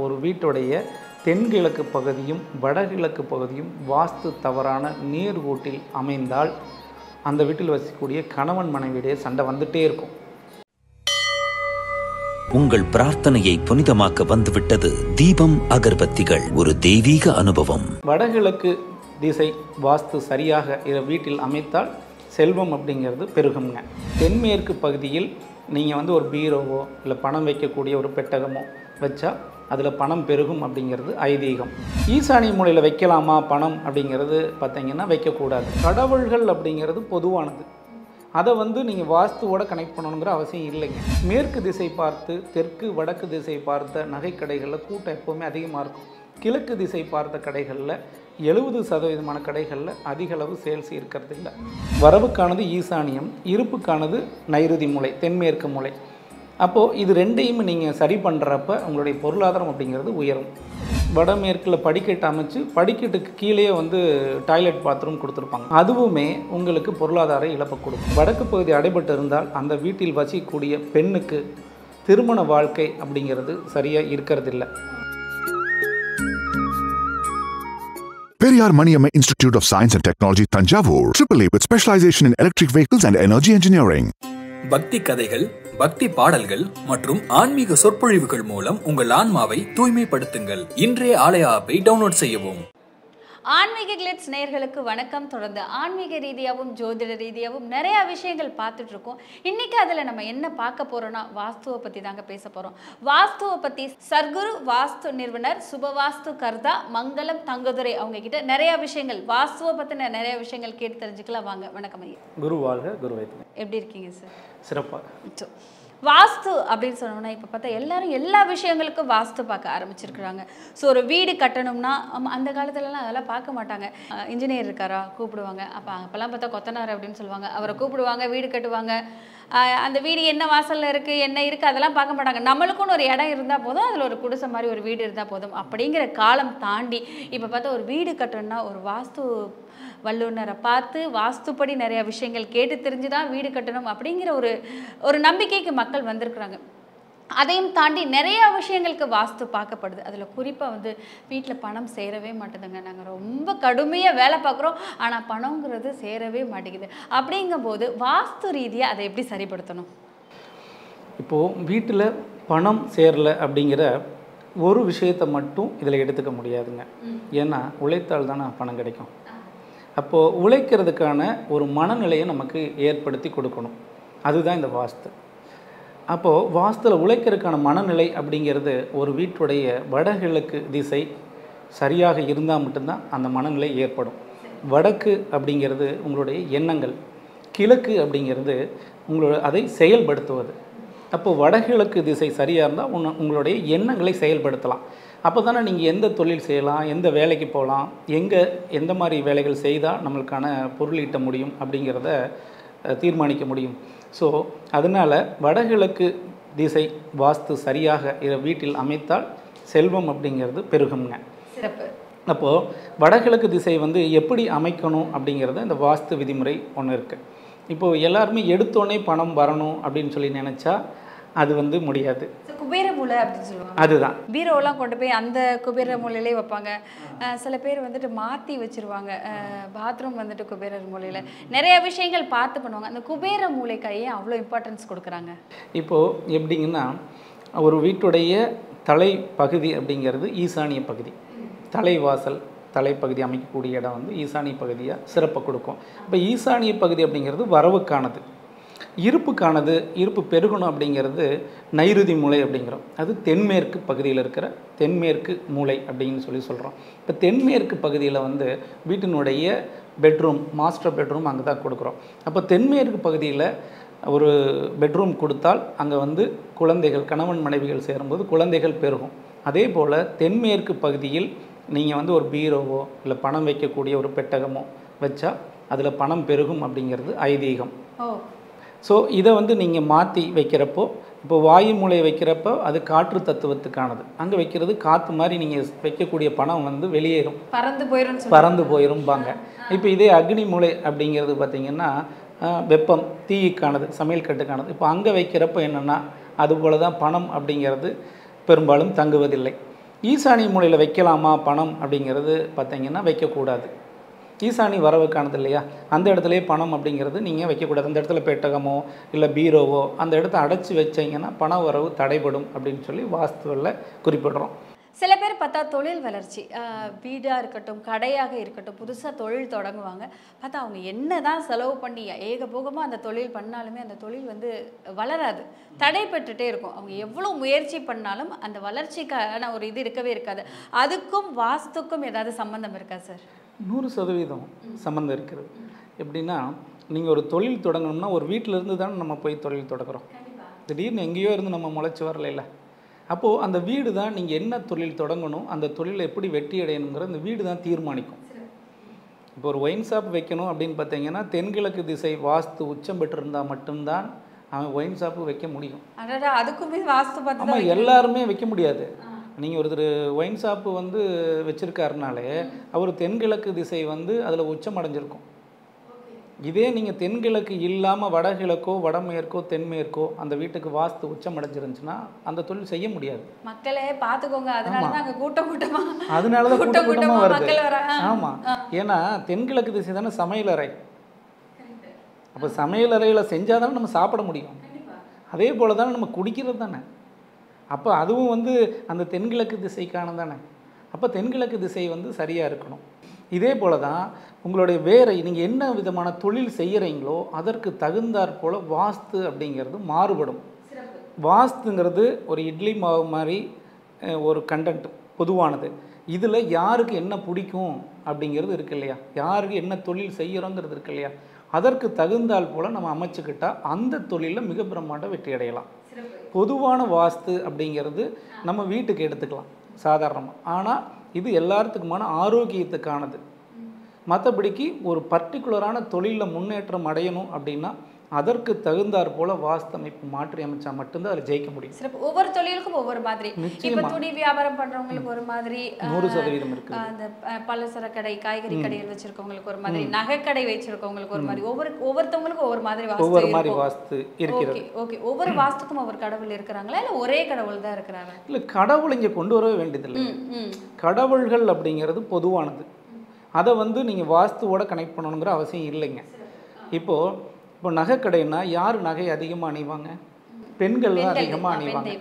ஒரு வீட்டுடைய தென்கிழக்கு பகுதியும் வடகிழக்கு பகுதியும் வாஸ்து தவறான நேர்கோட்டில் அமைந்தால் அந்த வீட்டில் வசிக்கக்கூடிய கணவன் மனைவியிடையே சண்டை வந்துட்டே இருக்கும். உங்கள் பிரார்த்தனையை புனிதமாக்க வந்துவிட்டது தீபம் அகர்பத்திகள், ஒரு தெய்வீக அனுபவம். வடகிழக்கு திசை வாஸ்து சரியாக வீட்டில் அமைத்தால் செல்வம் அப்படிங்கிறது பெருகுங்க. தென்மேற்கு பகுதியில் நீங்கள் ஒரு பீரோவோ இல்லை பணம் வைக்கக்கூடிய ஒரு பெட்டகமோ வச்சா அதில் பணம் பெருகும் அப்படிங்கிறது ஐதீகம். ஈசானிய மூலையில் வைக்கலாமா பணம் அப்படிங்கிறது பார்த்தீங்கன்னா வைக்கக்கூடாது. கடவுள்கள் அப்படிங்கிறது பொதுவானது, அதை நீங்கள் வாஸ்துவோடு கனெக்ட் பண்ணணுங்கிற அவசியம் இல்லைங்க. மேற்கு திசை பார்த்து தெற்கு வடக்கு திசை பார்த்த நகைக்கடைகளில் கூட்டம் எப்போவுமே அதிகமாக இருக்கும். கிழக்கு திசை பார்த்த கடைகளில் 70% கடைகளில் அதிகளவு சேல்ஸ் இருக்கிறது இல்லை. வரவுக்கானது ஈசானியம், இருப்புக்கானது நைருதி மூலை, தென்மேற்கு மூலை. அப்போது இது ரெண்டையும் நீங்கள் சரி பண்ணுறப்ப உங்களுடைய பொருளாதாரம் அப்படிங்கிறது உயரும். வடமேற்கில் படிக்கட்டு அமைச்சு படிக்கட்டுக்கு கீழே டாய்லெட் பாத்ரூம் கொடுத்துருப்பாங்க, அதுவுமே உங்களுக்கு பொருளாதார இழப்பை கொடுக்கும். வடக்கு பகுதி அடைபட்டு இருந்தால் அந்த வீட்டில் வசிக்கக்கூடிய பெண்ணுக்கு திருமண வாழ்க்கை அப்படிங்கிறது சரியாக இருக்கிறதில்லை. Periyar Maniamma Institute of Science and Technology, Tanjavur, AAA with specialization in electric vehicles and energy engineering. பக்தி கதைகள், பக்தி பாடல்கள் மற்றும் ஆன்மீக சொற்பொழிவுகள் மூலம் உங்கள் ஆன்மாவை தூய்மைப்படுத்துங்கள். இன்றைய ஆலய ஆப்பை டவுன்லோட் செய்யவும். ஆன்மீக கிளிட்ஸ் நேயர்களுக்கு வணக்கம். தொடர்ந்து ஆன்மீக ரீதியாகவும் ஜோதிட ரீதியாகவும் நிறையா விஷயங்கள் பார்த்துட்டு இருக்கோம். இன்றைக்கி அதில் நம்ம என்ன பார்க்க போகிறோன்னா வாஸ்துவை பற்றி தாங்க பேச போகிறோம். வாஸ்துவை பற்றி சர்க்குரு வாஸ்து நிறுவனர் சுபவாஸ்து கர்தா மங்களம் தங்கதுரை அவங்கக்கிட்ட நிறையா விஷயங்கள் வாஸ்துவை பற்றின நிறையா விஷயங்கள் கேட்டு தெரிஞ்சுக்கலாம். வாங்க. வணக்கம் ஐயா. குரு வாழ்க, குருவை. எப்படி இருக்கீங்க சார்? சிறப்பாக. வாஸ்து அப்படின்னு சொன்னோம்னா இப்போ பார்த்தா எல்லாரும் எல்லா விஷயங்களுக்கும் வாஸ்து பார்க்க ஆரம்பிச்சிருக்கிறாங்க. ஸோ ஒரு வீடு கட்டணும்னா அந்த காலத்துலலாம் அதெல்லாம் பார்க்க மாட்டாங்க. இன்ஜினியர் இருக்காரா கூப்பிடுவாங்க, அப்போல்லாம் பார்த்தா கொத்தனார் அப்படின்னு சொல்லுவாங்க, அவரை கூப்பிடுவாங்க, வீடு கட்டுவாங்க. அந்த வீடு என்ன வாசலில் இருக்குது என்ன இருக்குது அதெல்லாம் பார்க்க மாட்டாங்க. நம்மளுக்குன்னு ஒரு இடம் இருந்தால் போதும், அதில் ஒரு குடிசை மாதிரி ஒரு வீடு இருந்தால் போதும் அப்படிங்கிற காலம் தாண்டி இப்போ பார்த்தா ஒரு வீடு கட்டணும்னா ஒரு வாஸ்து வல்லுநரை பார்த்து வாஸ்துப்படி நிறையா விஷயங்கள் கேட்டு தெரிஞ்சு தான் வீடு கட்டணும் அப்படிங்கிற ஒரு நம்பிக்கைக்கு மக்கள் வந்திருக்கிறாங்க. அதையும் தாண்டி நிறையா விஷயங்களுக்கு வாஸ்து பார்க்கப்படுது. அதில் குறிப்பாக வீட்டில் பணம் சேரவே மாட்டேதுங்க. நாங்கள் ரொம்ப கடுமையாக வேலை பார்க்குறோம், ஆனால் பணங்கிறது சேரவே மாட்டேங்குது. அப்படிங்கும்போது வாஸ்து ரீதியாக அதை எப்படி சரிப்படுத்தணும்? இப்போது வீட்டில் பணம் சேரலை அப்படிங்கிற ஒரு விஷயத்தை மட்டும் இதில் எடுத்துக்க முடியாதுங்க. ஏன்னா உழைத்தால் தானே பணம் கிடைக்கும். அப்போது உழைக்கிறதுக்கான ஒரு மனநிலையை நமக்கு ஏற்படுத்தி கொடுக்கணும், அதுதான் இந்த வாஸ்து. அப்போது வாஸ்துவில் உழைக்கிறதுக்கான மனநிலை அப்படிங்கிறது ஒரு வீட்டுடைய வடகிழக்கு திசை சரியாக இருந்தால் மட்டும்தான் அந்த மனநிலை ஏற்படும். வடக்கு அப்படிங்கிறது உங்களுடைய எண்ணங்கள், கிழக்கு அப்படிங்கிறது அதை செயல்படுத்துவது. அப்போது வடகிழக்கு திசை சரியாக இருந்தால் உங்களுடைய எண்ணங்களை செயல்படுத்தலாம். அப்போ தானே நீங்கள் எந்த தொழில் செய்யலாம், எந்த வேலைக்கு போகலாம், எந்த மாதிரி வேலைகள் செய்தால் நம்மளுக்கான பொருள் ஈட்ட முடியும் அப்படிங்கிறத தீர்மானிக்க முடியும். ஸோ அதனால் வடகிழக்கு திசை வாஸ்து சரியாக வீட்டில் அமைத்தால் செல்வம் அப்படிங்கிறது பெருகுங்க. சிறப்பு. அப்போது வடகிழக்கு திசை எப்படி அமைக்கணும் அப்படிங்கிறத இந்த வாஸ்து விதிமுறை ஒன்று இருக்குது. இப்போது எல்லாருமே எடுத்தோடனே பணம் வரணும் அப்படின்னு சொல்லி நினச்சா அது முடியாது. குபேர மூலை அப்படின்னு சொல்லுவாங்க, அதுதான். பீரோலாம் கொண்டு போய் அந்த குபேர மூலையிலே வைப்பாங்க. சில பேர் மாற்றி வச்சுருவாங்க. பாத்ரூம் குபேரர் மூலையில் நிறைய விஷயங்கள் பார்த்து பண்ணுவாங்க. அந்த குபேர மூலைக்காயே அவ்வளோ இம்பார்ட்டன்ஸ் கொடுக்குறாங்க. இப்போது எப்படிங்கன்னா ஒரு வீட்டுடைய தலைப்பகுதி அப்படிங்கிறது ஈசானிய பகுதி, தலைவாசல் தலைப்பகுதி அமைக்கக்கூடிய இடம் ஈசானிய பகுதியாக சிறப்பை கொடுக்கும். இப்போ ஈசானிய பகுதி அப்படிங்கிறது வரவுக்கானது, இருப்புக்கானது. இருப்பு பெருகணும் அப்படிங்கிறது நைருதி மூலை அப்படிங்கிறோம். அது தென்மேற்கு பகுதியில் இருக்கிற தென்மேற்கு மூலை அப்படின்னு சொல்கிறோம். இப்போ தென்மேற்கு பகுதியில் வீட்டினுடைய பெட்ரூம், மாஸ்டர் பெட்ரூம் அங்கே தான் கொடுக்குறோம். அப்போ தென்மேற்கு பகுதியில் ஒரு பெட்ரூம் கொடுத்தால் அங்கே குழந்தைகள், கணவன் மனைவிகள் சேரும்போது குழந்தைகள் பெருகும். அதே போல் தென்மேற்கு பகுதியில் நீங்கள் ஒரு பீரோவோ இல்லை பணம் வைக்கக்கூடிய ஒரு பெட்டகமோ வச்சா அதில் பணம் பெருகும் அப்படிங்கிறது ஐதீகம். ஸோ இதை நீங்கள் மாற்றி வைக்கிறப்போ, இப்போ வாயு மூலையை வைக்கிறப்போ அது காற்று தத்துவத்துக்கானது. அங்கே வைக்கிறது காற்று மாதிரி நீங்கள் வைக்கக்கூடிய பணம் வெளியேறும், பறந்து போயிரும்பாங்க. இப்போ இதே அக்னி மூலை அப்படிங்கிறது பார்த்திங்கன்னா வெப்பம், தீக்கானது, சமையல் கட்டுக்கானது. இப்போ அங்கே வைக்கிறப்போ என்னென்னா அதுபோல் தான் பணம் அப்படிங்கிறது பெரும்பாலும் தங்குவதில்லை. ஈசானி மூலையில் வைக்கலாமா பணம் அப்படிங்கிறது பார்த்தீங்கன்னா வைக்கக்கூடாது. ஈசானி வரவுக்கானது இல்லையா, அந்த இடத்துலையே பணம் அப்படிங்கிறது நீங்கள் வைக்கக்கூடாது. அந்த இடத்துல பெட்டகமோ இல்லை பீரோவோ அந்த இடத்த அடைச்சி வச்சிங்கன்னா பண வரவு தடைபடும் அப்படின்னு சொல்லி வாஸ்துவில் குறிப்பிடுறோம். சில பேர் பார்த்தா தொழில் வளர்ச்சி, வீடாக இருக்கட்டும், கடையாக இருக்கட்டும், புதுசாக தொழில் தொடங்குவாங்க. பார்த்தா அவங்க என்ன தான் செலவு பண்ணி ஏகபோகமாக அந்த தொழில் பண்ணாலுமே அந்த தொழில் வந்து வளராது, தடைப்பட்டுட்டே இருக்கும். அவங்க எவ்வளோ முயற்சி பண்ணாலும் அந்த வளர்ச்சிக்கான ஒரு இது இருக்கவே இருக்காது. அதுக்கும் வாஸ்துக்கும் ஏதாவது சம்மந்தம் இருக்கா சார்? 100% சம்மந்தம் இருக்கிறது. எப்படின்னா, நீங்கள் ஒரு தொழில் தொடங்கணும்னா ஒரு வீட்டிலேருந்து தானே நம்ம போய் தொழில் தொடங்குறோம். திடீர்னு எங்கேயோ இருந்து நம்ம முளைச்சி வரல. அப்போது அந்த வீடு தான் நீங்கள் என்ன தொழில் தொடங்கணும், அந்த தொழிலை எப்படி வெற்றி அடையணுங்கிற அந்த வீடு தான் தீர்மானிக்கும். இப்போ ஒரு ஒயின் ஷாப் வைக்கணும் அப்படின்னு பார்த்தீங்கன்னா தென்கிழக்கு திசை வாஸ்து உச்சம் பெற்றிருந்தால் மட்டும்தான் அவன் ஒயின் ஷாப்பு வைக்க முடியும். அதுக்குமே வாஸ்து பார்த்து ஆமாம், எல்லாருமே வைக்க முடியாது. நீங்கள் ஒருத்தர் ஒயின் ஷாப்பு வந்து வச்சுருக்காருனாலே அவர் தென்கிழக்கு திசை வந்து அதில் உச்சம் அடைஞ்சிருக்கும். இதே நீங்கள் தென்கிழக்கு இல்லாமல் வடகிழக்கோ வடமேற்கோ தென்மேற்கோ அந்த வீட்டுக்கு வாஸ்து உச்சம் அடைஞ்சிருந்துச்சுன்னா அந்த தொழில் செய்ய முடியாது. மக்களே பார்த்துக்கோங்க, அதனால தான் கூட்டமாக வருது. ஆமாம், ஏன்னா தென்கிழக்கு திசை தானே சமையலறை. அப்போ சமையலறையில் செஞ்சால் தானே நம்ம சாப்பிட முடியும். அதே போல் தானே நம்ம குடிக்கிறது தானே. அப்போ அதுவும் வந்து அந்த தென்கிழக்கு திசைக்கான தானே. அப்போ தென்கிழக்கு திசை வந்து சரியாக இருக்கணும். இதே போல் தான் உங்களுடைய வேறு நீங்கள் என்ன விதமான தொழில் செய்கிறீங்களோ அதற்கு தகுந்தாற் போல் வாஸ்து அப்படிங்கிறது மாறுபடும். வாஸ்துங்கிறது ஒரு இட்லி மாவு மாதிரி ஒரு கண்டென்ட் பொதுவானது. இதில் யாருக்கு என்ன பிடிக்கும் அப்படிங்கிறது இருக்கு இல்லையா, யாருக்கு என்ன தொழில் செய்கிறோங்கிறது இருக்கு இல்லையா, அதற்கு தகுந்தால் போல் நம்ம அமைச்சுக்கிட்டால் அந்த தொழிலில் மிக பிரம்மாண்ட வெற்றி அடையலாம். பொதுவான வாஸ்து அப்படிங்கிறது நம்ம வீட்டுக்கு எடுத்துக்கலாம் சாதாரணமாக. ஆனால் இது எல்லாத்துக்குமான ஆரோக்கியத்துக்கானது. மற்றபடிக்கு ஒரு பர்டிகுலரான தொழிலில் முன்னேற்றம் அடையணும் அப்படின்னா அதற்கு தகுந்தாற் போல வாஸ்து அமைப்பு மாற்றி அமைச்சா மட்டும்தான் அதில் ஜெயிக்க முடியும். சிறப்பு. ஒவ்வொரு தொழிலுக்கும் ஒவ்வொரு மாதிரி. இப்போ துணி வியாபாரம் பண்றவங்களுக்கு ஒரு மாதிரி 100% இருக்கு. அந்த பலசர கடை, காய்கறி கடையில் வச்சிருக்கவங்களுக்கு ஒரு மாதிரி, நகைக்கடை வச்சிருக்கவங்களுக்கு ஒரு மாதிரி, ஒவ்வொருத்தவங்களுக்கும் ஒவ்வொரு மாதிரி வாஸ்து இருக்கிறது. ஓகே, ஒவ்வொரு வாஸ்துக்கும் ஒவ்வொரு கடவுள் இருக்கிறாங்களா இல்லை ஒரே கடவுள் தான் இருக்கிறாங்க? இல்லை, கடவுள் இங்கே கொண்டு வரவே வேண்டியதில்லை. கடவுள்கள் அப்படிங்கிறது பொதுவானது. அதை வந்து நீங்கள் வாஸ்துவோட கனெக்ட் பண்ணணுங்கிற அவசியம் இல்லைங்க. இப்போ நகைக்கடைன்னா யார் நகை அதிகமாக அணிவாங்க? பெண்கள் தான் அதிகமாக அணிவாங்க.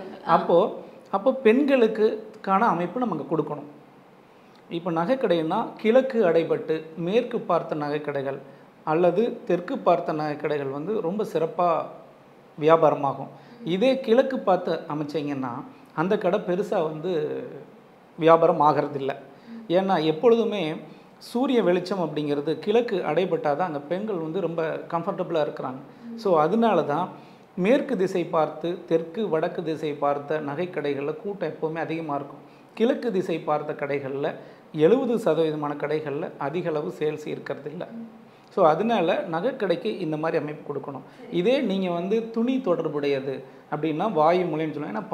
அப்போ பெண்களுக்கான அமைப்பு நமக்கு கொடுக்கணும். இப்போ நகைக்கடைன்னா கிழக்கு அடைபட்டு மேற்கு பார்த்த நகைக்கடைகள் அல்லது தெற்கு பார்த்த நகைக்கடைகள் வந்து ரொம்ப சிறப்பாக வியாபாரமாகும். இதே கிழக்கு பார்த்து அமைச்சிங்கன்னா அந்த கடை பெருசாக வந்து வியாபாரம் ஆகிறதில்லை. ஏன்னா எப்பொழுதுமே சூரிய வெளிச்சம் அப்படிங்கிறது கிழக்கு அடைபட்டால் தான் அங்கே பெண்கள் வந்து ரொம்ப கம்ஃபர்டபுளாக இருக்கிறாங்க. ஸோ அதனால தான் மேற்கு திசை பார்த்து தெற்கு வடக்கு திசை பார்த்த நகைக்கடைகளில் கூட்டம் எப்போவுமே அதிகமாக இருக்கும். கிழக்கு திசை பார்த்த கடைகளில் 70% கடைகளில் அதிக அளவு சேல்ஸ் இருக்கிறது இல்லை. ஸோ அதனால நகைக்கடைக்கு இந்த மாதிரி அமைப்பு கொடுக்கணும். இதே நீங்கள் வந்து துணி தொடர்புடையது அப்படின்னா வாயு மூலைன்னு சொல்லுவாங்க. ஏன்னா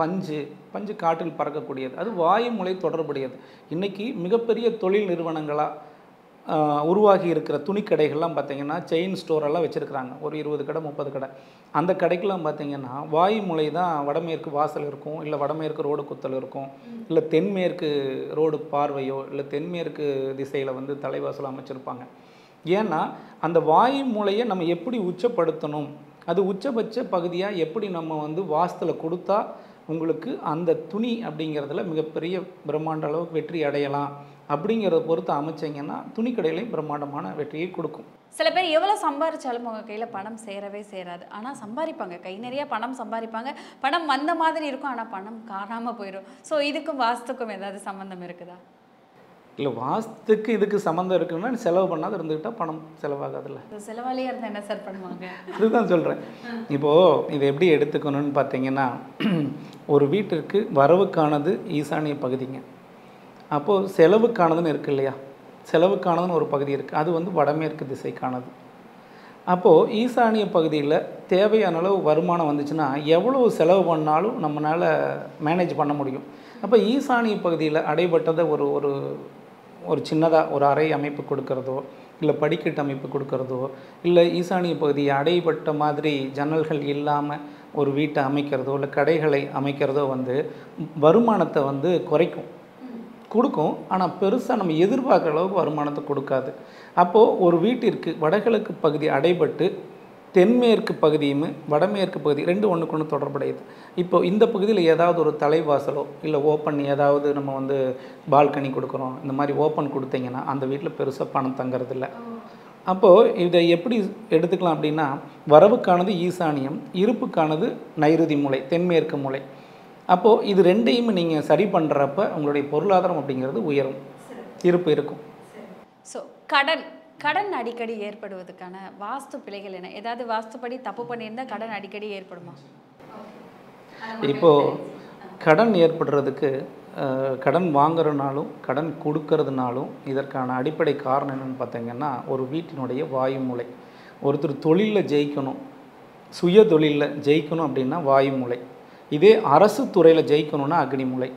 பஞ்சு காற்றில் பறக்கக்கூடியது, அது வாயு மூலை தொடர்புடையது. இன்றைக்கி மிகப்பெரிய தொழில் நிறுவனங்களாக உருவாகி இருக்கிற துணிக்கடைகள்லாம் பார்த்திங்கன்னா செயின் ஸ்டோரெல்லாம் வச்சுருக்குறாங்க. ஒரு 20 கடை 30 கடை. அந்த கடைக்கெல்லாம் பார்த்திங்கன்னா வாயு மூலை தான் வடமேற்கு வாசல் இருக்கும், இல்லை வடமேற்கு ரோடு குத்தல் இருக்கும், இல்லை தென்மேற்கு ரோடு பார்வையோ இல்லை தென்மேற்கு திசையில் வந்து தலைவாசல் அமைச்சிருப்பாங்க. ஏன்னா அந்த வாயு மூலையை நம்ம எப்படி உச்சப்படுத்தணும், அது உச்சபட்ச பகுதியாக எப்படி நம்ம வந்து வாஸ்துவில் கொடுத்தா உங்களுக்கு அந்த துணி அப்படிங்கிறதுல மிகப்பெரிய பிரம்மாண்ட அளவுக்கு வெற்றி அடையலாம் அப்படிங்கிறத பொறுத்து அமைச்சிங்கன்னா துணி கடையிலையும் பிரம்மாண்டமான வெற்றியை கொடுக்கும். சில பேர் எவ்வளோ சம்பாதிச்சாலும் அவங்க கையில் பணம் சேரவே சேராது. ஆனால் சம்பாதிப்பாங்க, கை நிறையா பணம் சம்பாதிப்பாங்க, பணம் வந்த மாதிரி இருக்கும், ஆனால் பணம் காணாமல் போயிடும். ஸோ இதுக்கும் வாஸ்துக்கும் ஏதாவது சம்மந்தம் இருக்குதா? இல்லை, வாஸ்துக்கு இதுக்கு சம்மந்தம் இருக்குன்னா செலவு பண்ணாத இருந்துக்கிட்டால் பணம் செலவாகாதுல்ல. செலவாளியாக இருந்தால் என்ன சார் பண்ணுவாங்க? அதுதான் சொல்கிறேன். இப்போது இதை எப்படி எடுத்துக்கணும்னு பார்த்தீங்கன்னா, ஒரு வீட்டிற்கு வரவுக்கானது ஈசானிய பகுதிங்க. அப்போது செலவுக்கானதுன்னு இருக்குது இல்லையா, செலவுக்கானதுன்னு ஒரு பகுதி இருக்குது, அது வந்து வடமேற்கு திசைக்கானது. அப்போது ஈசானிய பகுதியில் தேவையான அளவு வருமானம் வந்துச்சுன்னா எவ்வளோ செலவு பண்ணாலும் நம்மளால் மேனேஜ் பண்ண முடியும். அப்போ ஈசானிய பகுதியில் அடைபட்டதை ஒரு சின்னதாக ஒரு அறை அமைப்பு கொடுக்கறதோ இல்லை படிக்கட்டு அமைப்பு கொடுக்கறதோ இல்லை ஈசானிய பகுதியை அடைபட்ட மாதிரி ஜன்னல்கள் இல்லாமல் ஒரு வீட்டை அமைக்கிறதோ இல்லை கடைகளை அமைக்கிறதோ வந்து வருமானத்தை வந்து குறைக்கும். கொடுக்கும். ஆனால் பெருசாக நம்ம எதிர்பார்க்குற அளவுக்கு வருமானத்தை கொடுக்காது. அப்போது ஒரு வீட்டிற்கு வடகிழக்கு பகுதி அடைபட்டு தென்மேற்கு பகுதியும் வடமேற்கு பகுதி ரெண்டு ஒன்றுக்கு ஒன்று தொடர்புடையது. இப்போ இந்த பகுதியில் ஏதாவது ஒரு தலைவாசலோ இல்லை ஓப்பன் ஏதாவது நம்ம வந்து பால்கனி கொடுக்குறோம், இந்த மாதிரி ஓப்பன் கொடுத்தீங்கன்னா அந்த வீட்டில் பெருசாக பணம் தங்குறதில்ல. அப்போது இதை எப்படி எடுத்துக்கலாம் அப்படின்னா, வரவுக்கானது ஈசானியம், இருப்புக்கானது நைருதி மூலை, தென்மேற்கு மூலை. அப்போது இது ரெண்டையும் நீங்கள் சரி பண்ணுறப்ப உங்களுடைய பொருளாதாரம் அப்படிங்கிறது உயரும், இருப்பு இருக்கும். ஸோ கடன் அடிக்கடி ஏற்படுவதற்கான வாஸ்து பிழைகள் என்ன? ஏதாவது வாஸ்துப்படி தப்பு பண்ணியிருந்தால் கடன் அடிக்கடி ஏற்படுமா? இப்போது கடன் ஏற்படுறதுக்கு கடன் வாங்குறதுனாலும் கடன் கொடுக்கறதுனாலும் இதற்கான அடிப்படை காரணம் என்னென்னு பார்த்தீங்கன்னா, ஒரு வீட்டினுடைய வாயு மூலை. ஒருத்தர் தொழிலில் ஜெயிக்கணும், சுய தொழிலில் ஜெயிக்கணும் அப்படின்னா வாயு மூலை. இதே அரசு துறையில் ஜெயிக்கணும்னா அக்னி மூலை.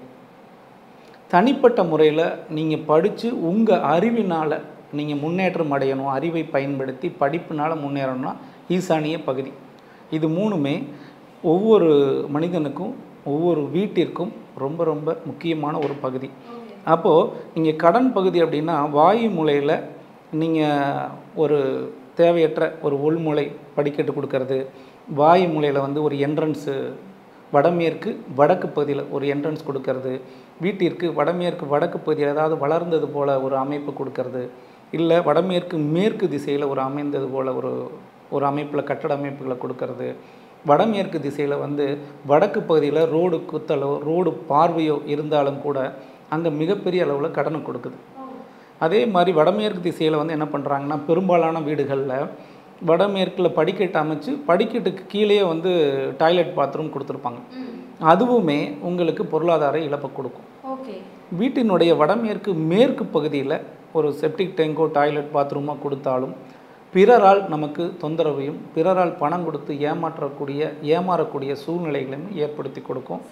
தனிப்பட்ட முறையில் நீங்கள் படித்து உங்கள் அறிவினால் நீங்கள் முன்னேற்றம் அடையணும், அறிவை பயன்படுத்தி படிப்பினால் முன்னேறணும்னா ஈசானிய பகுதி. இது மூணுமே ஒவ்வொரு மனிதனுக்கும் ஒவ்வொரு வீட்டிற்கும் ரொம்ப ரொம்ப முக்கியமான ஒரு பகுதி. அப்போது நீங்கள் கடன் பகுதி அப்படின்னா வாயு மூலையில் நீங்கள் ஒரு தேவையற்ற ஒரு உள்மூலை படிக்கட்டு கொடுக்கறது, வாயு மூலையில் வந்து ஒரு என்ட்ரன்ஸு வடமேற்கு வடக்கு பகுதியில் ஒரு என்ட்ரன்ஸ் கொடுக்கறது, வீட்டிற்கு வடமேற்கு வடக்கு பகுதியில் ஏதாவது வளர்ந்தது போல் ஒரு அமைப்பு கொடுக்கறது, இல்லை வடமேற்கு மேற்கு திசையில் ஒரு அமைந்தது போல் ஒரு அமைப்பில் கட்டட அமைப்புகளை கொடுக்கறது, வடமேற்கு திசையில் வந்து வடக்கு பகுதியில் ரோடு குத்தலோ ரோடு பார்வையோ இருந்தாலும் கூட அங்கே மிகப்பெரிய அளவில் கடனை கொடுக்குது. அதே மாதிரி வடமேற்கு திசையில் வந்து என்ன பண்ணுறாங்கன்னா, பெரும்பாலான வீடுகளில் வடமேற்கில் படிக்கட்டு அமைச்சு படிக்கட்டுக்கு கீழே வந்து டாய்லெட் பாத்ரூம் கொடுத்துருப்பாங்க. அதுவுமே உங்களுக்கு பொருளாதார இழப்பை கொடுக்கும். வீட்டினுடைய வடமேற்கு மேற்கு பகுதியில் ஒரு செப்டிக் டேங்கோ டாய்லெட் பாத்ரூமோ கொடுத்தாலும் பிறரால் நமக்கு தொந்தரவையும் பிறரால் பணம் கொடுத்து ஏமாறக்கூடிய சூழ்நிலைகளையும் ஏற்படுத்தி கொடுக்கும்.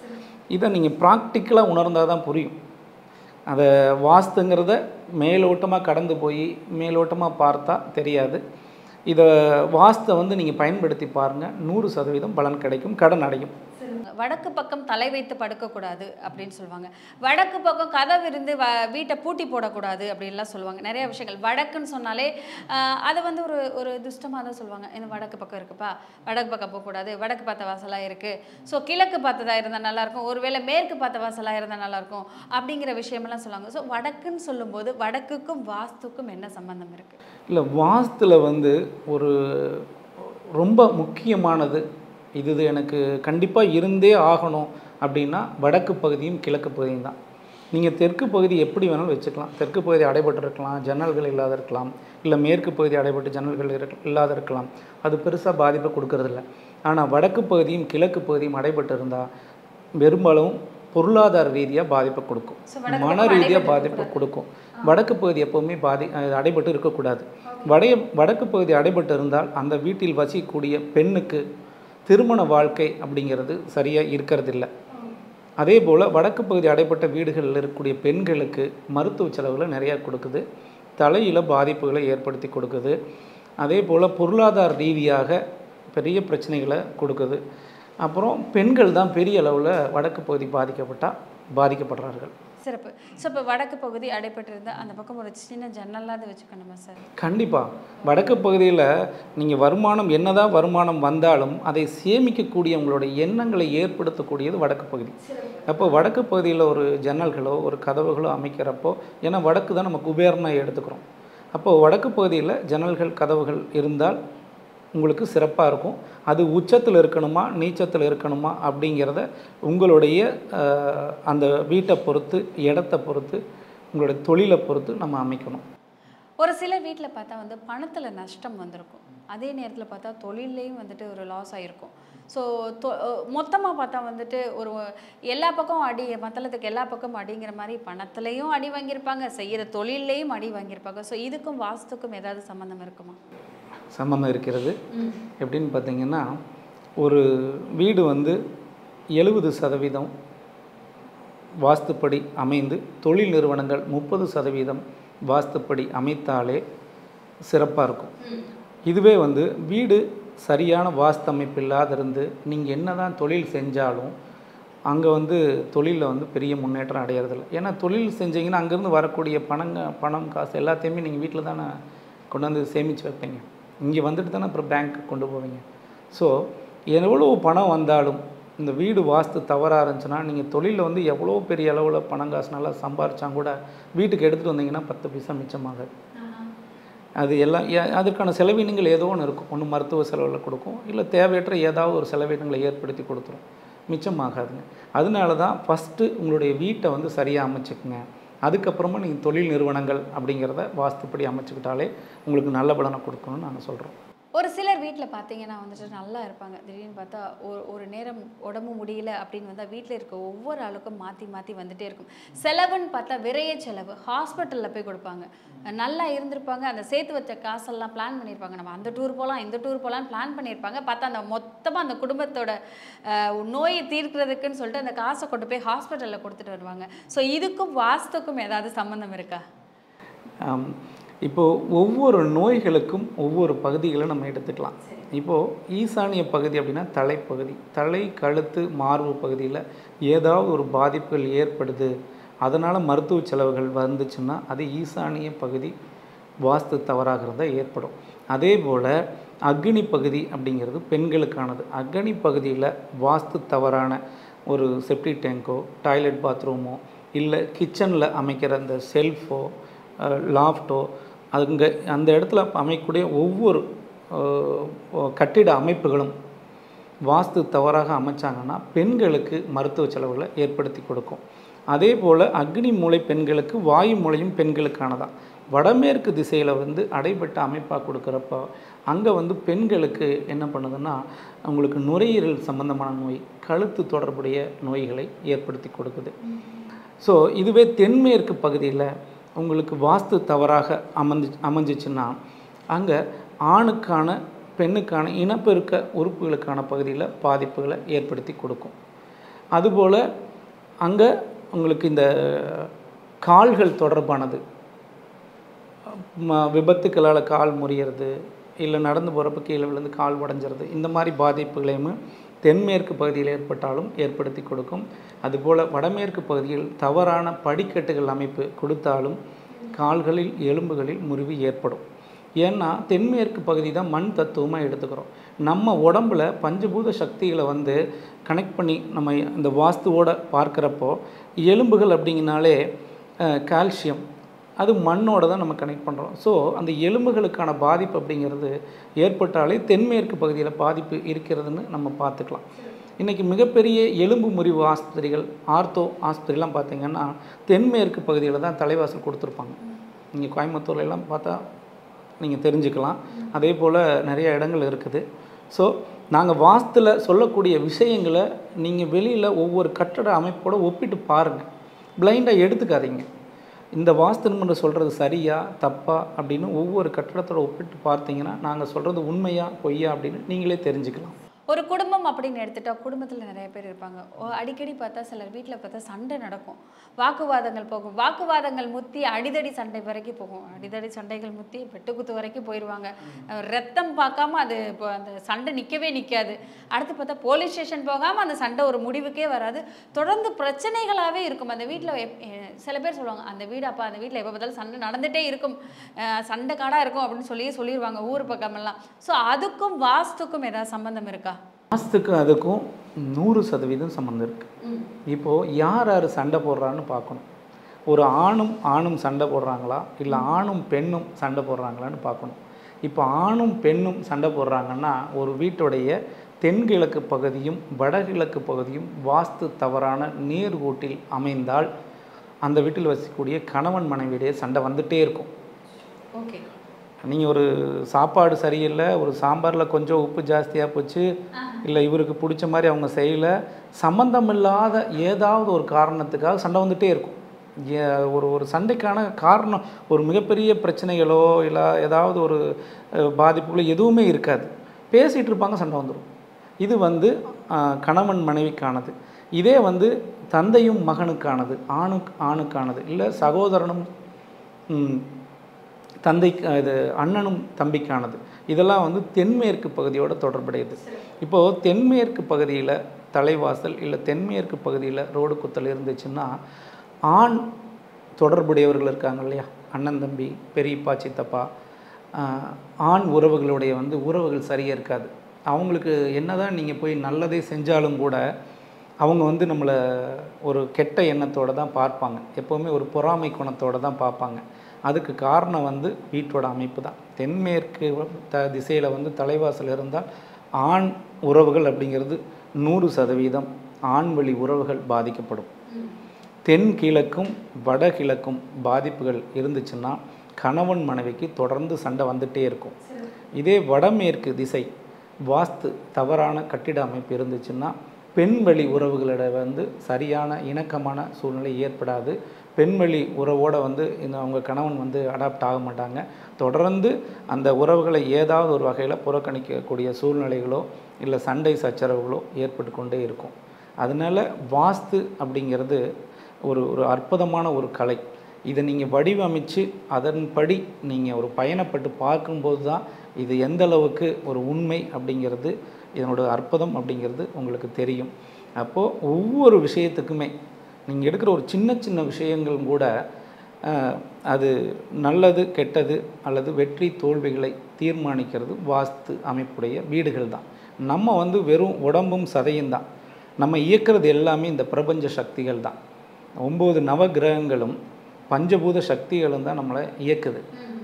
இதை நீங்கள் ப்ராக்டிக்கலாக உணர்ந்தால் தான் புரியும். அதை வாஸ்துங்கிறத மேலோட்டமாக கடந்து போய் மேலோட்டமாக பார்த்தா தெரியாது. இதை வாஸ்தை வந்து நீங்கள் பயன்படுத்தி பாருங்கள், 100% பலன் கிடைக்கும், கடன் அடையும். வடக்கு பக்கம் தலை வைத்து படுக்கக்கூடாது அப்படின்னு சொல்லுவாங்க. வடக்கு பக்கம் கதவு இருந்து வீட்டை பூட்டி போடக்கூடாது அப்படின்லாம் சொல்லுவாங்க. நிறைய விஷயங்கள் வடக்குன்னு சொன்னாலே அதை வந்து ஒரு துஷ்டமாக தான் சொல்லுவாங்க. இந்த வடக்கு பக்கம் இருக்குப்பா, வடக்கு பக்கம் போகக்கூடாது, வடக்கு பார்த்த வாசலாக இருக்குது, ஸோ கிழக்கு பார்த்ததாக இருந்தால் நல்லாயிருக்கும், ஒருவேளை மேற்கு பார்த்த வாசலாக இருந்தால் நல்லாயிருக்கும் அப்படிங்கிற விஷயமெல்லாம் சொல்லுவாங்க. ஸோ வடக்குன்னு சொல்லும்போது வடக்குக்கும் வாஸ்துக்கும் என்ன சம்பந்தம் இருக்குது? இல்லை, வாஸ்துல வந்து ஒரு ரொம்ப முக்கியமானது இது எனக்கு கண்டிப்பாக இருந்தே ஆகணும் அப்படின்னா வடக்கு பகுதியும் கிழக்கு பகுதியும் தான். நீங்கள் தெற்கு பகுதி எப்படி வேணாலும் வச்சுக்கலாம். தெற்கு பகுதி அடைபட்டு இருக்கலாம், ஜன்னல்கள் இல்லாத இருக்கலாம், இல்லை மேற்கு பகுதி அடைபட்டு ஜன்னல்கள் இல்லாத இருக்கலாம், அது பெருசாக பாதிப்பை கொடுக்கறதில்ல. ஆனால் வடக்கு பகுதியும் கிழக்கு பகுதியும் அடைபட்டு இருந்தால் பெரும்பாலும் பொருளாதார ரீதியாக பாதிப்பை கொடுக்கும், மன ரீதியாக பாதிப்பை கொடுக்கும். வடக்கு பகுதி எப்போவுமே அடைபட்டு இருக்கக்கூடாது. வடக்கு பகுதி அடைபட்டு இருந்தால் அந்த வீட்டில் வசிக்கக்கூடிய பெண்ணுக்கு திருமண வாழ்க்கை அப்படிங்கிறது சரியாக இருக்கிறதில்ல. அதே போல் வடக்கு பகுதி அடைப்பட்ட வீடுகளில் இருக்கக்கூடிய பெண்களுக்கு மருத்துவ செலவுகளை நிறையா கொடுக்குது, தலையில் பாதிப்புகளை ஏற்படுத்தி கொடுக்குது. அதே போல் பொருளாதார ரீதியாக பெரிய பிரச்சனைகளை கொடுக்குது. அப்புறம் பெண்கள் தான் பெரிய அளவில் வடக்கு பகுதி பாதிக்கப்படுறார்கள். சிறப்பு. ஸோ இப்போ வடக்கு பகுதி அடைப்பட்டிருந்தால் அந்த பக்கம் ஒரு சின்ன ஜன்னலாவது வச்சுக்கணுமா சார்? கண்டிப்பாக. வடக்கு பகுதியில் நீங்கள் வருமானம் என்னதான் வருமானம் வந்தாலும் அதை சேமிக்கக்கூடிய உங்களுடைய எண்ணங்களை ஏற்படுத்தக்கூடியது வடக்கு பகுதி. அப்போ வடக்கு பகுதியில் ஒரு ஜன்னல்களோ ஒரு கதவுகளோ அமைக்கிறப்போ, ஏன்னா வடக்கு தான் நம்ம குபேரனாக எடுத்துக்கிறோம். அப்போது வடக்கு பகுதியில் ஜன்னல்கள் கதவுகள் இருந்தால் உங்களுக்கு சிறப்பாக இருக்கும். அது உச்சத்தில் இருக்கணுமா நீச்சத்தில் இருக்கணுமா அப்படிங்கிறத உங்களுடைய அந்த வீட்டை பொறுத்து, இடத்தை பொறுத்து, உங்களுடைய தொழிலை பொறுத்து நம்ம அமைக்கணும். ஒரு சில வீட்டில் பார்த்தா வந்து பணத்தில் நஷ்டம் வந்திருக்கும், அதே நேரத்தில் பார்த்தா தொழிலையும் வந்துட்டு ஒரு லாஸ் ஆகிருக்கும். ஸோ மொத்தமாக பார்த்தா வந்துட்டு ஒரு எல்லா பக்கம் அடி, மத்தளத்துக்கு எல்லா பக்கம் அடிங்கிற மாதிரி பணத்துலேயும் அடி வாங்கியிருப்பாங்க, செய்கிற தொழிலையும் அடி வாங்கியிருப்பாங்க. ஸோ இதுக்கும் வாஸ்துக்கும் ஏதாவது சம்மந்தம் இருக்குமா? சம்மந்தம் இருக்கிறது. எப்படின்னு பார்த்தீங்கன்னா, ஒரு வீடு வந்து 70% வாஸ்துப்படி அமைந்து தொழில் நிறுவனங்கள் 30% வாஸ்துப்படி அமைத்தாலே சிறப்பாக இருக்கும். இதுவே வந்து வீடு சரியான வாஸ்து அமைப்பு இல்லாத இருந்து நீங்கள் என்ன தான் தொழில் செஞ்சாலும் அங்கே வந்து தொழிலில் வந்து பெரிய முன்னேற்றம் அடையிறதில்ல. ஏன்னா தொழில் செஞ்சீங்கன்னா அங்கேருந்து வரக்கூடிய பணம் காசு எல்லாத்தையுமே நீங்கள் வீட்டில் தானே கொண்டாந்து சேமித்து வைப்பீங்க. இங்கே வந்துட்டு தானே அப்புறம் பேங்க்கு கொண்டு போவீங்க. ஸோ எவ்வளோ பணம் வந்தாலும் இந்த வீடு வாஸ்து தவறாக இருந்துச்சுன்னா நீங்கள் தொழிலில் வந்து எவ்வளோ பெரிய அளவில் பணம் காசு நல்லா சம்பாரிச்சா கூட வீட்டுக்கு எடுத்துகிட்டு வந்தீங்கன்னா 10 பைசா மிச்சமாகாது. அது எல்லாம் அதற்கான செலவினங்கள் ஏதோ ஒன்று இருக்கும். ஒன்று மருத்துவ செலவில் கொடுக்கும், இல்லை தேவையற்ற ஏதாவது ஒரு செலவினங்களை ஏற்படுத்தி கொடுத்துரும், மிச்சமாகாதுங்க. அதனால தான் ஃபஸ்ட்டு உங்களுடைய வீட்டை வந்து சரியாக அமைச்சுக்குங்க. அதுக்கப்புறமா நீங்கள் தொழில் நிறுவனங்கள் அப்படிங்கிறத வாஸ்துப்படி அமைச்சுக்கிட்டாலே உங்களுக்கு நல்ல பலனை கொடுக்கணும்னு நாங்கள் சொல்கிறோம். ஒரு சிலர் வீட்டில் பார்த்தீங்கன்னா வந்துட்டு நல்லா இருப்பாங்க, திடீர்னு பார்த்தா ஒரு நேரம் உடம்பு முடியல அப்படின்னு வந்தால் வீட்டில் இருக்க ஒவ்வொரு ஆளுக்கும் மாற்றி மாற்றி வந்துகிட்டே இருக்கும். செலவுன்னு பார்த்தா விரைய செலவு, ஹாஸ்பிட்டலில் போய் கொடுப்பாங்க. நல்லா இருந்திருப்பாங்க, அந்த சேர்த்து வச்ச காசெல்லாம் பிளான் பண்ணியிருப்பாங்க, நம்ம அந்த டூர் போகலாம் இந்த டூர் போகலான்னு பிளான் பண்ணியிருப்பாங்க. பார்த்தா அந்த மொத்தமாக அந்த குடும்பத்தோட நோயை தீர்க்கிறதுக்குன்னு சொல்லிட்டு அந்த காசை கொண்டு போய் ஹாஸ்பிட்டலில் கொடுத்துட்டு வருவாங்க. ஸோ இதுக்கும் வாஸ்துக்கும் ஏதாவது சம்மந்தம் இருக்கா? இப்போது ஒவ்வொரு நோய்களுக்கும் ஒவ்வொரு பகுதிகளை நம்ம எடுத்துக்கலாம். இப்போது ஈசானிய பகுதி அப்படின்னா தலைப்பகுதி, தலை கழுத்து மார்பு பகுதியில் ஏதாவது ஒரு பாதிப்புகள் ஏற்படுது, அதனால் மருத்துவ செலவுகள் வந்துச்சுன்னா அது ஈசானிய பகுதி வாஸ்து தவறாகிறதா ஏற்படும். அதே போல் அக்னி பகுதி அப்படிங்கிறது பெண்களுக்கானது. அக்னி பகுதியில் வாஸ்து தவறான ஒரு செப்டிக் டேங்கோ டாய்லெட் பாத்ரூமோ இல்லை கிச்சனில் அமைக்கிற அந்த செல்ஃபோ லாஃப்டோ அங்கே அந்த இடத்துல அமைக்கக்கூடிய ஒவ்வொரு கட்டிட அமைப்புகளும் வாஸ்து தவறாக அமைச்சாங்கன்னா பெண்களுக்கு மருத்துவ செலவுகளை ஏற்படுத்தி கொடுக்கும். அதே போல் அக்னி மூலை பெண்களுக்கு, வாயு மூலையும் பெண்களுக்கானதான். வடமேற்கு திசையில் வந்து அடைபட்ட அமைப்பாக கொடுக்குறப்போ அங்கே வந்து பெண்களுக்கு என்ன பண்ணுதுன்னா அவங்களுக்கு நுரையீரல் சம்பந்தமான நோய், கழுத்து தொடர்புடைய நோய்களை ஏற்படுத்தி கொடுக்குது. ஸோ இதுவே தென்மேற்கு பகுதியில் உங்களுக்கு வாஸ்து தவறாக அமைஞ்சிச்சுன்னா அங்கே ஆணுக்கான பெண்ணுக்கான இனப்பெருக்க உறுப்புகளுக்கான பகுதியில் பாதிப்புகளை ஏற்படுத்தி கொடுக்கும். அதுபோல் அங்கே உங்களுக்கு இந்த கால்கள் தொடர்பானது, விபத்துக்களால் கால் முறியறது, இல்லை நடந்து போகிறப்ப கீழே விழுந்து கால் உடஞ்சிறது, இந்த மாதிரி பாதிப்புகளையும் தென்மேற்கு பகுதியில் ஏற்பட்டாலும் ஏற்படுத்தி கொடுக்கும். அதுபோல் வடமேற்கு பகுதியில் தவறான படிக்கட்டுகள் அமைப்பு கொடுத்தாலும் கால்களில் எலும்புகளில் முறிவு ஏற்படும். ஏன்னா தென்மேற்கு பகுதி தான் மண் தத்துவமாக எடுத்துக்கிறோம். நம்ம உடம்பில் பஞ்சபூத சக்திகளை வந்து கனெக்ட் பண்ணி நம்ம இந்த வாஸ்துவோடு பார்க்குறப்போ எலும்புகள் அப்படிங்கினாலே கால்சியம், அது மண்ணோடு தான் நம்ம கனெக்ட் பண்ணுறோம். ஸோ அந்த எலும்புகளுக்கான பாதிப்பு அப்படிங்கிறது ஏற்பட்டாலே தென்மேற்கு பகுதியில் பாதிப்பு இருக்கிறதுன்னு நம்ம பார்த்துக்கலாம். இன்றைக்கி மிகப்பெரிய எலும்பு முறிவு ஆஸ்பத்திரிகள், ஆர்த்தோ ஆஸ்பத்திரிலாம் பார்த்திங்கன்னா தென்மேற்கு பகுதியில் தான் தலைவாசல் கொடுத்துருப்பாங்க. நீங்கள் கோயம்புத்தூர்லாம் பார்த்தா நீங்கள் தெரிஞ்சுக்கலாம். அதே போல் நிறைய இடங்கள் இருக்குது. ஸோ நாங்கள் வாஸ்துவில் சொல்லக்கூடிய விஷயங்களை நீங்கள் வெளியில் ஒவ்வொரு கட்டட அமைப்போடு ஒப்பிட்டு பாருங்கள், பிளைண்டாக எடுத்துக்காதீங்க. இந்த வாஸ்துன்னு சொல்கிறது சரியா தப்பா அப்படின்னு ஒவ்வொரு கட்டடத்தோடு ஒப்பிட்டு பார்த்தீங்கன்னா நாங்கள் சொல்கிறது உண்மையா பொய்யா அப்படின்னு நீங்களே தெரிஞ்சுக்கலாம். ஒரு குடும்பம் அப்படின்னு எடுத்துட்டா குடும்பத்தில் நிறைய பேர் இருப்பாங்க. அடிக்கடி பார்த்தா சிலர் வீட்டில் பார்த்தா சண்டை நடக்கும், வாக்குவாதங்கள் போகும், வாக்குவாதங்கள் முத்தி அடிதடி சண்டை வரைக்கும் போகும், அடிதடி சண்டைகள் முத்தி வெட்டுக்குத்து வரைக்கும் போயிடுவாங்க. ரத்தம் பார்க்காம அது இப்போ அந்த சண்டை நிற்கவே நிற்காது. அடுத்து பார்த்தா போலீஸ் ஸ்டேஷன் போகாமல் அந்த சண்டை ஒரு முடிவுக்கே வராது, தொடர்ந்து பிரச்சனைகளாகவே இருக்கும் அந்த வீட்டில். சில பேர் சொல்லுவாங்க அந்த வீடு அப்போ அந்த வீட்டில் எப்போ பார்த்தாலும் சண்டை நடந்துகிட்டே இருக்கும், சண்டை காடாக இருக்கும் அப்படின்னு சொல்லிடுவாங்க ஊர் பக்கமெல்லாம். ஸோ அதுக்கும் வாஸ்துக்கும் ஏதாவது சம்பந்தம் இருக்கா? வாஸ்துக்கும் அதுக்கும் 100% சம்மந்தம் இருக்குது. இப்போது யார் யார் சண்டை போடுறான்னு பார்க்கணும். ஒரு ஆணும் சண்டை போடுறாங்களா இல்லை ஆணும் பெண்ணும் சண்டை போடுறாங்களான்னு பார்க்கணும். இப்போ ஆணும் பெண்ணும் சண்டை போடுறாங்கன்னா ஒரு வீட்டுடைய தென்கிழக்கு பகுதியும் வடகிழக்கு பகுதியும் வாஸ்து தவறான நேர்கோட்டில் அமைந்தால் அந்த வீட்டில் வசிக்கக்கூடிய கணவன் மனைவியுடைய சண்டை வந்துகிட்டே இருக்கும். ஓகே, நீங்கள் ஒரு சாப்பாடு சரியில்லை, ஒரு சாம்பாரில் கொஞ்சம் உப்பு ஜாஸ்தியாக போச்சு, இல்லை இவருக்கு பிடிச்ச மாதிரி அவங்க செய்யலை, சம்மந்தமில்லாத ஏதாவது ஒரு காரணத்துக்காக சண்டை வந்துகிட்டே இருக்கும். ஒரு சண்டைக்கான காரணம் ஒரு மிகப்பெரிய பிரச்சனைகளோ இல்லை ஏதாவது ஒரு பாதிப்புகளோ எதுவுமே இருக்காது, பேசிகிட்டு இருப்பாங்க, சண்டை வந்துடும். இது வந்து கணவன் மனைவிக்கானது. இதே வந்து தந்தையும் மகனுக்கானது, ஆணுக்கானது, இல்லை சகோதரனும் இது அண்ணனும் தம்பிக்கானது. இதெல்லாம் வந்து தென்மேற்கு பகுதியோட தொடர்புடையது. இப்போது தென்மேற்கு பகுதியில் தலைவாசல் இல்லை தென்மேற்கு பகுதியில் ரோடு குத்தல் இருந்துச்சுன்னா ஆண் தொடர்புடையவர்கள் இருக்காங்க இல்லையா, அண்ணன் தம்பி, பெரியப்பா, சித்தப்பா, ஆண் உறவுகளுடைய உறவுகள் சரியாக இருக்காது. அவங்களுக்கு என்ன தான் நீங்கள் போய் நல்லதே செஞ்சாலும் கூட அவங்க நம்மளை ஒரு கெட்ட எண்ணத்தோடு தான் பார்ப்பாங்க, எப்போவுமே ஒரு பொறாமை குணத்தோடு தான் பார்ப்பாங்க. அதுக்கு காரணம் வீட்டோட அமைப்பு தான். தென்மேற்கு திசையில் தலைவாசல் இருந்தால் ஆண் உறவுகள் அப்படிங்கிறது 100% ஆண் வழி உறவுகள் பாதிக்கப்படும். தென்கிழக்கும் வடகிழக்கும் பாதிப்புகள் இருந்துச்சுன்னா கணவன் மனைவிக்கு தொடர்ந்து சண்டை வந்துகிட்டே இருக்கும். இதே வடமேற்கு திசை வாஸ்து தவறான கட்டிட அமைப்பு இருந்துச்சுன்னா பெண்வழி உறவுகளோட சரியான இணக்கமான சூழ்நிலை ஏற்படாது. பெண்வழி உறவோடு அவங்க கணவன் அடாப்ட் ஆக மாட்டாங்க. தொடர்ந்து அந்த உறவுகளை ஏதாவது ஒரு வகையில் புறக்கணிக்கக்கூடிய சூழ்நிலைகளோ இல்லை சண்டை சச்சரவுகளோ ஏற்பட்டு கொண்டே இருக்கும். அதனால் வாஸ்து அப்படிங்கிறது ஒரு அற்புதமான ஒரு கலை. இதை நீங்கள் வடிவமைச்சு அதன்படி நீங்கள் ஒரு பயணப்பட்டு பார்க்கும்போது தான் இது எந்த அளவுக்கு ஒரு உண்மை அப்படிங்கிறது, இதனோட அற்புதம் அப்படிங்கிறது உங்களுக்கு தெரியும். அப்போது ஒவ்வொரு விஷயத்துக்குமே நீங்கள் எடுக்கிற ஒரு சின்ன சின்ன விஷயங்களும் கூட அது நல்லது கெட்டது அல்லது வெற்றி தோல்விகளை தீர்மானிக்கிறது வாஸ்து அமைப்புடைய வீடுகள் தான். நம்ம வெறும் உடம்பும் சதையும் தான், நம்ம இயக்கிறது எல்லாமே இந்த பிரபஞ்ச சக்திகள் தான். 9 நவகிரகங்களும் பஞ்சபூத சக்திகளும் தான் நம்மளை இயக்குது.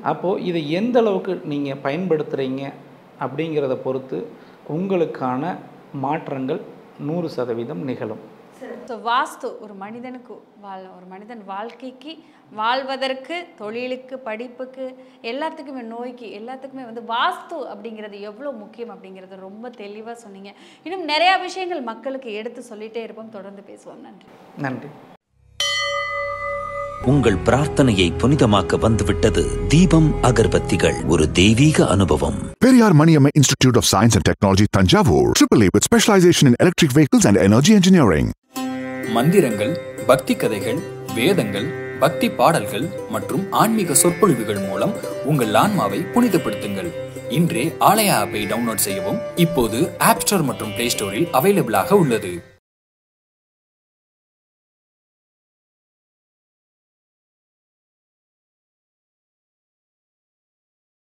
அப்போது இதை எந்த அளவுக்கு நீங்கள் பயன்படுத்துகிறீங்க அப்படிங்கிறத பொறுத்து உங்களுக்கான மாற்றங்கள் 100% நிகழும். ஸோ வாஸ்து ஒரு மனிதனுக்கு ஒரு மனிதன் வாழ்க்கைக்கு வாழ்வதற்கு, தொழிலுக்கு, படிப்புக்கு, எல்லாத்துக்குமே, நோய்க்கு எல்லாத்துக்குமே வாஸ்து அப்படிங்கிறது எவ்வளோ முக்கியம் அப்படிங்கிறது ரொம்ப தெளிவாக சொன்னீங்க. இன்னும் நிறையா விஷயங்கள் மக்களுக்கு எடுத்து சொல்லிகிட்டே இருப்போம். தொடர்ந்து பேசுவோம். நன்றி. நன்றி. உங்கள் பிரார்த்தனையை புனிதமாக்க வந்துவிட்டது தீபம் அகர்பத்திகள். ஒரு தெய்வீக அனுபவம். Periyar Maniamma Institute of Science and Technology, Tanjavur. AAA with specialization in electric vehicles and energy engineering. மந்திரங்கள், பக்தி கதைகள், வேதங்கள், பக்தி பாடல்கள் மற்றும் ஆன்மீக சொற்பொழிவுகள் மூலம் உங்கள் ஆன்மாவை புனிதப்படுத்துங்கள். இன்றே ஆலயா ஆப்பை டவுன்லோட் செய்யவும். இப்போது ஆப் ஸ்டோர் மற்றும் பிளே ஸ்டோரில் அவைலபிளாக உள்ளது.